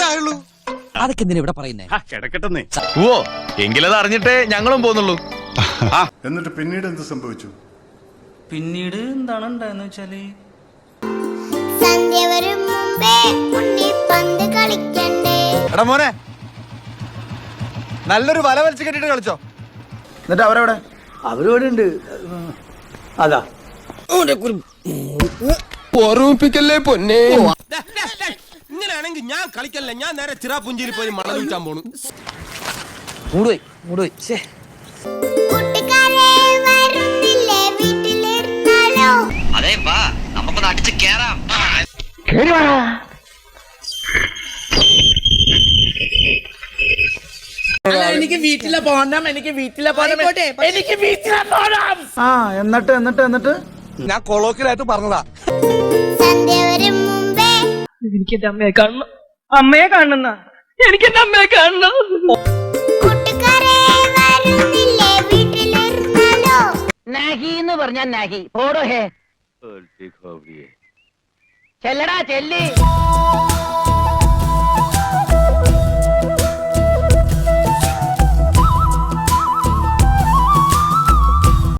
ആയുള്ളൂ. അതൊക്കെ എന്തിനാ ഇവിടെ പറയുന്നേ? കിടക്കട്ടെന്നേ. ഓ എങ്കിലത് അറിഞ്ഞിട്ടേ ഞങ്ങളും പോന്നുള്ളൂ. എന്നിട്ട് പിന്നീട് എന്ത് സംഭവിച്ചു? പിന്നീട് എന്താണ് ഉണ്ടായെന്ന് വെച്ചാല് എടാ മോനെ, നല്ലൊരു വല വലിച്ചു കെട്ടിട്ട് കളിച്ചോ. എന്നിട്ട് അവരവിടെ? അവരോട് ഉണ്ട്. അതാ ഓർമ്മിപ്പിക്കല്ലേ പൊന്നെ. ഇങ്ങനെയാണെങ്കിൽ ഞാൻ കളിക്കല്ല, ഞാൻ നേരെ ചിറാപുഞ്ചിയിൽ പോയി മണൽ വിൽക്കാൻ പോണു. മൂടുപോയി. അതെ വാ, നമുക്കൊന്ന് അടിച്ച് കേറാം. എനിക്ക് വീട്ടിലെ പോണം, എനിക്ക് വീട്ടിലെ പോണം, എനിക്ക് വീട്ടിലെ പോണം. ആ എന്നിട്ട് ഞാൻ കൊളോക്കിലായിട്ട് പറഞ്ഞതാ. എനിക്ക് എന്റെ അമ്മയെ കാണണം. അമ്മയെ കാണുന്ന എനിക്ക് എന്റെ അമ്മയെ കാണണം. നാഹി എന്ന് പറഞ്ഞാൽ നാഹി ഓടോ ഹേ ചെല്ലടാ ചെല്ലി.